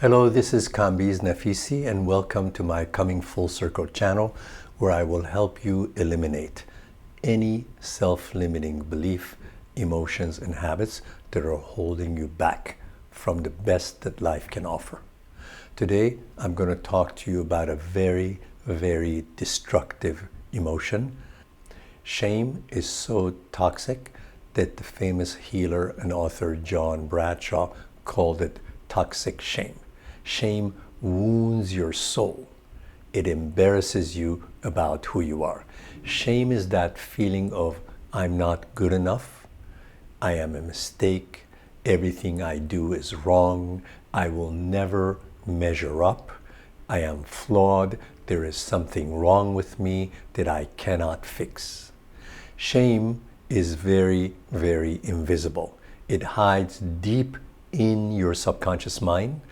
Hello, this is Kambiz Nafisi and welcome to my Coming Full Circle channel where I will help you eliminate any self-limiting belief, emotions, and habits that are holding you back from the best that life can offer. Today, I'm going to talk to you about a very, very destructive emotion. Shame is so toxic that the famous healer and author John Bradshaw called it toxic shame. Shame wounds your soul. It embarrasses you about who you are. Shame is that feeling of, I'm not good enough, I am a mistake, everything I do is wrong, I will never measure up, I am flawed, there is something wrong with me that I cannot fix. Shame is very, very invisible. It hides deep in your subconscious mind.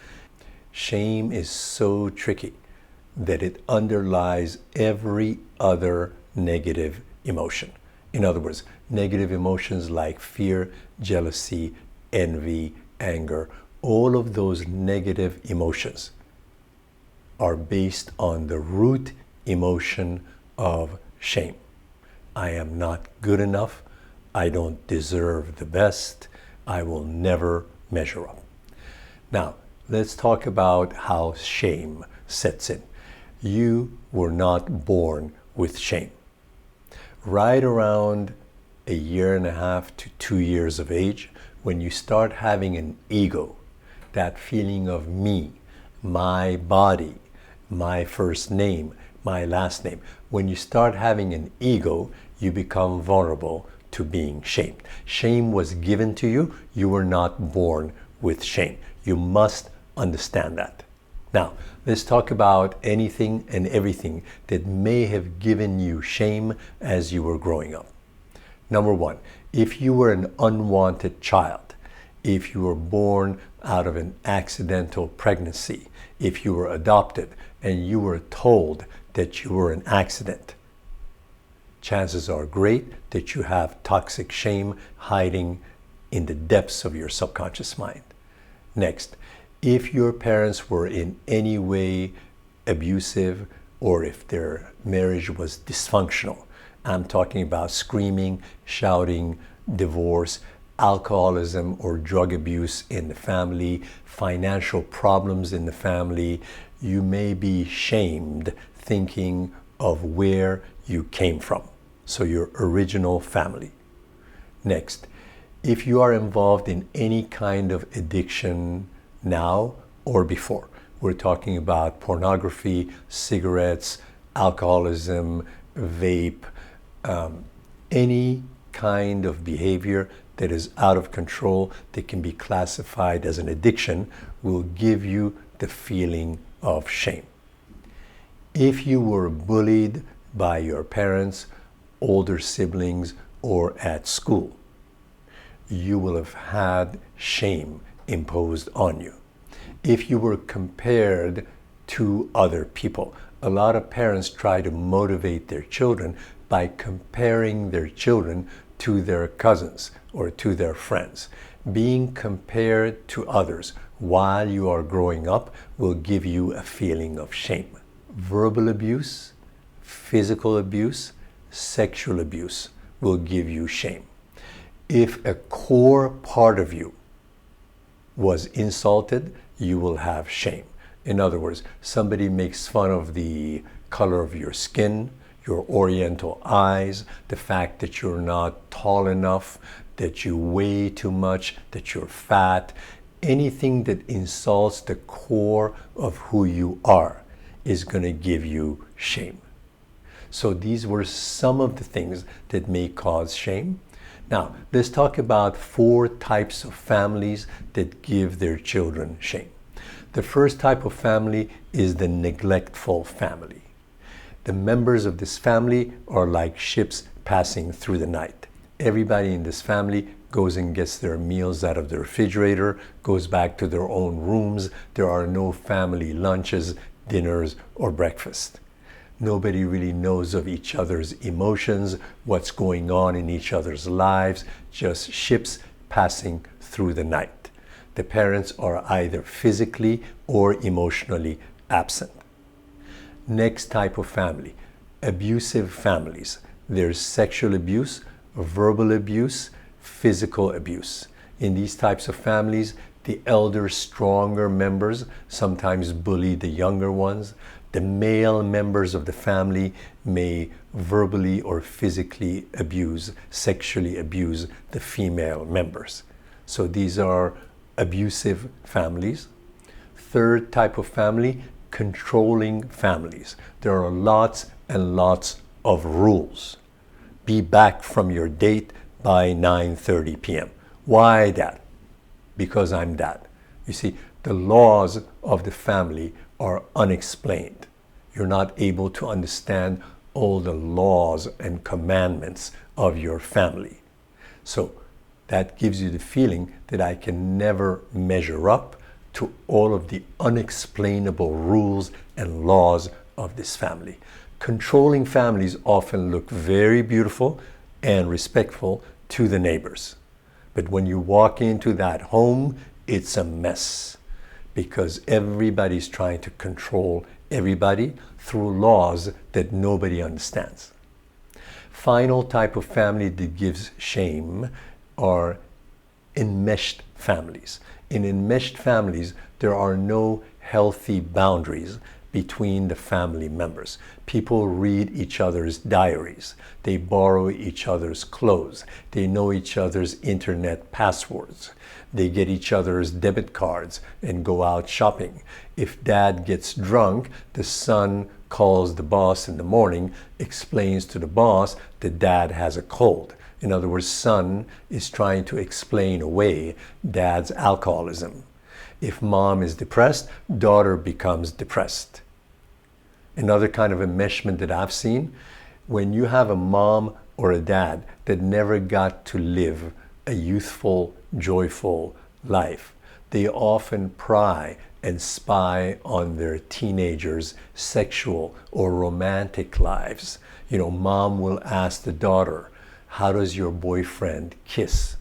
Shame is so tricky that it underlies every other negative emotion. In other words, negative emotions like fear, jealousy, envy, anger, all of those negative emotions are based on the root emotion of shame. I am not good enough. I don't deserve the best. I will never measure up. Now, let's talk about how shame sets in. You were not born with shame. Right around a year and a half to 2 years of age, when you start having an ego, that feeling of me, my body, my first name, my last name, when you start having an ego, you become vulnerable to being shamed. Shame was given to you. You were not born with shame. You must understand that. Now, let's talk about anything and everything that may have given you shame as you were growing up. Number one, if you were an unwanted child, if you were born out of an accidental pregnancy, if you were adopted and you were told that you were an accident, chances are great that you have toxic shame hiding in the depths of your subconscious mind. Next, if your parents were in any way abusive or if their marriage was dysfunctional, I'm talking about screaming, shouting, divorce, alcoholism or drug abuse in the family, financial problems in the family, you may be shamed thinking of where you came from. So your original family. Next, if you are involved in any kind of addiction now or before, we're talking about pornography, cigarettes, alcoholism, vape, any kind of behavior that is out of control that can be classified as an addiction will give you the feeling of shame. If you were bullied by your parents, older siblings, or at school, you will have had shame imposed on you. If you were compared to other people, a lot of parents try to motivate their children by comparing their children to their cousins or to their friends. Being compared to others while you are growing up will give you a feeling of shame. Verbal abuse, physical abuse, sexual abuse will give you shame. If a core part of you was insulted, you will have shame. In other words, somebody makes fun of the color of your skin, your oriental eyes, the fact that you're not tall enough, that you weigh too much, that you're fat. Anything that insults the core of who you are is going to give you shame. So these were some of the things that may cause shame. Now, let's talk about 4 types of families that give their children shame. The first type of family is the neglectful family. The members of this family are like ships passing through the night. Everybody in this family goes and gets their meals out of the refrigerator, goes back to their own rooms. There are no family lunches, dinners, or breakfast. Nobody really knows of each other's emotions, what's going on in each other's lives, just ships passing through the night. The parents are either physically or emotionally absent. Next type of family, abusive families. There's sexual abuse, verbal abuse, physical abuse. In these types of families, the elder, stronger members sometimes bully the younger ones. The male members of the family may verbally or physically abuse, sexually abuse the female members. So these are abusive families. Third type of family, controlling families. There are lots and lots of rules. Be back from your date by 9:30 p.m. Why that? Because I'm that. You see, the laws of the family are unexplained. You're not able to understand all the laws and commandments of your family. So that gives you the feeling that I can never measure up to all of the unexplainable rules and laws of this family. Controlling families often look very beautiful and respectful to the neighbors. But when you walk into that home, it's a mess because everybody's trying to control everybody through laws that nobody understands. Final type of family that gives shame are enmeshed families. In enmeshed families, there are no healthy boundaries between the family members. People read each other's diaries. They borrow each other's clothes. They know each other's internet passwords. They get each other's debit cards and go out shopping. If dad gets drunk, the son calls the boss in the morning, explains to the boss that dad has a cold. In other words, son is trying to explain away dad's alcoholism. If mom is depressed, daughter becomes depressed. Another kind of enmeshment that I've seen, when you have a mom or a dad that never got to live a youthful, joyful life, they often pry and spy on their teenagers' sexual or romantic lives. You know, mom will ask the daughter, how does your boyfriend kiss?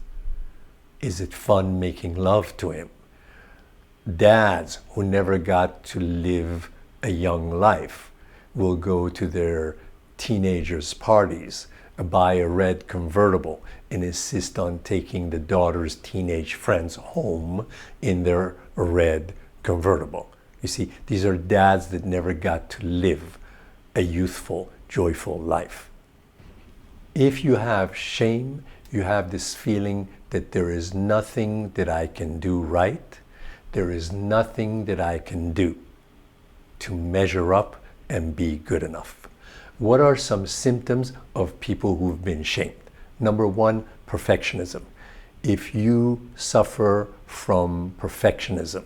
Is it fun making love to him? Dads who never got to live a young life will go to their teenagers' parties, buy a red convertible, and insist on taking the daughter's teenage friends home in their red convertible. You see, these are dads that never got to live a youthful, joyful life. If you have shame, you have this feeling that there is nothing that I can do right. There is nothing that I can do to measure up and be good enough. What are some symptoms of people who've been shamed? Number one, perfectionism. If you suffer from perfectionism,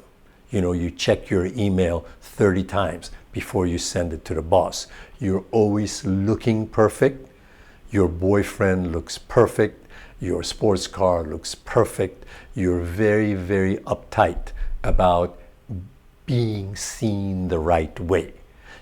you know, you check your email 30 times before you send it to the boss. You're always looking perfect. Your boyfriend looks perfect. Your sports car looks perfect. You're very, very uptight about being seen the right way.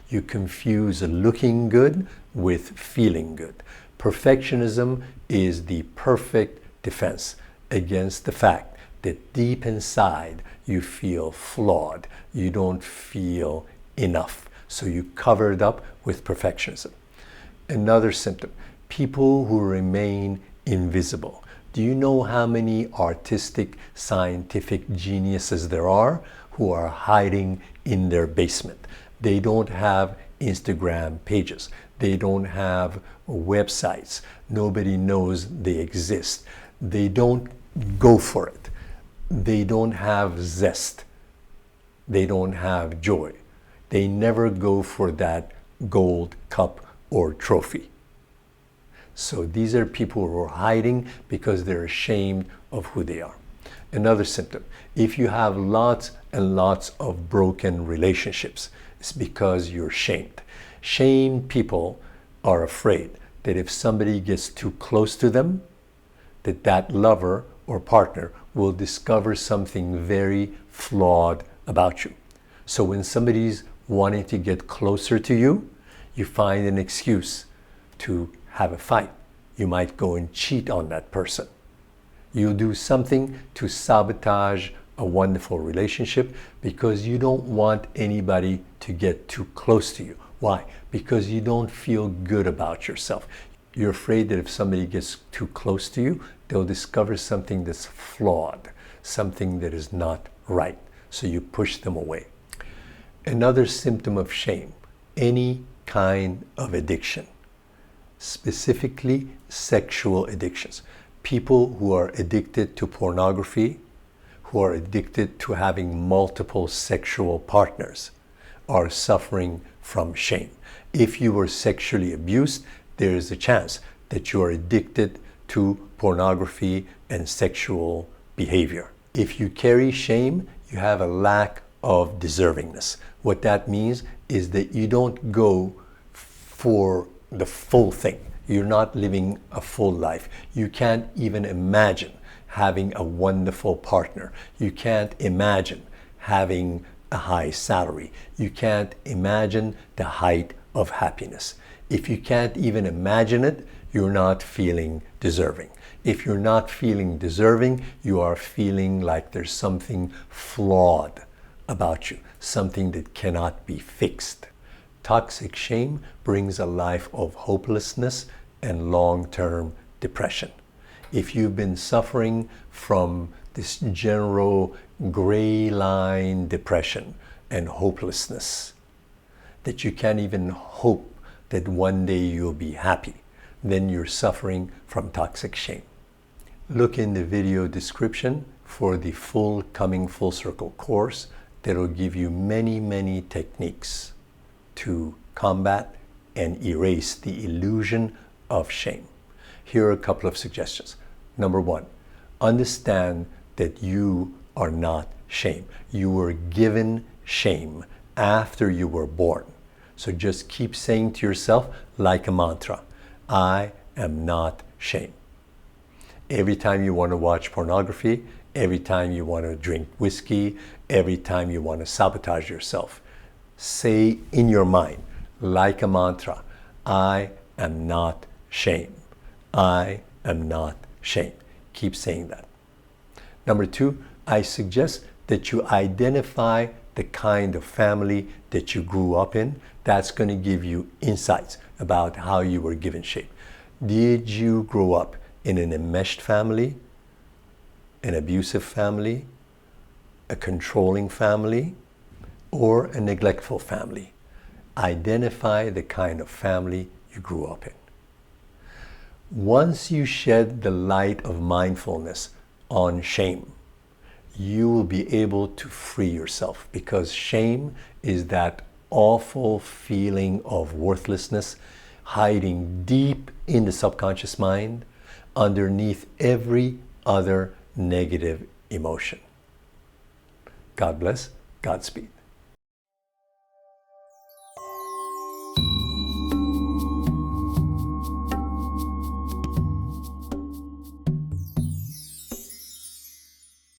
You confuse looking good with feeling good. Perfectionism is the perfect defense against the fact that deep inside you feel flawed. You don't feel enough. So you cover it up with perfectionism. Another symptom, people who remain invisible. Do you know how many artistic, scientific geniuses there are who are hiding in their basement? They don't have Instagram pages. They don't have websites. Nobody knows they exist. They don't go for it. They don't have zest. They don't have joy. They never go for that gold cup or trophy. So these are people who are hiding because they're ashamed of who they are. Another symptom, if you have lots and lots of broken relationships, it's because you're shamed. Shamed people are afraid that if somebody gets too close to them, that lover or partner will discover something very flawed about you. So when somebody's wanting to get closer to you, you find an excuse to have a fight. You might go and cheat on that person. You'll do something to sabotage a wonderful relationship because you don't want anybody to get too close to you. Why? Because you don't feel good about yourself. You're afraid that if somebody gets too close to you, they'll discover something that's flawed, something that is not right. So you push them away. Another symptom of shame, any kind of addiction, specifically sexual addictions. People who are addicted to pornography, who are addicted to having multiple sexual partners, are suffering from shame. If you were sexually abused, there is a chance that you are addicted to pornography and sexual behavior. If you carry shame, you have a lack of deservingness. What that means is that you don't go for the full thing. You're not living a full life. You can't even imagine having a wonderful partner. You can't imagine having a high salary. You can't imagine the height of happiness. If you can't even imagine it, you're not feeling deserving. If you're not feeling deserving, you are feeling like there's something flawed about you, something that cannot be fixed. Toxic shame brings a life of hopelessness and long-term depression. If you've been suffering from this general gray line depression and hopelessness, that you can't even hope that one day you'll be happy, then you're suffering from toxic shame. Look in the video description for the full Coming Full Circle course that will give you many techniques to combat and erase the illusion of shame. Here are a couple of suggestions. Number one, understand that you are not shame. You were given shame after you were born. So just keep saying to yourself like a mantra, I am not shame. Every time you want to watch pornography, every time you want to drink whiskey, every time you want to sabotage yourself, say in your mind, like a mantra, I am not shame. I am not shame. Keep saying that. Number two, I suggest that you identify the kind of family that you grew up in. That's going to give you insights about how you were given shame. Did you grow up in an enmeshed family, an abusive family, a controlling family, or a neglectful family? Identify the kind of family you grew up in. Once you shed the light of mindfulness on shame, you will be able to free yourself, because shame is that awful feeling of worthlessness hiding deep in the subconscious mind underneath every other negative emotion. God bless. Godspeed.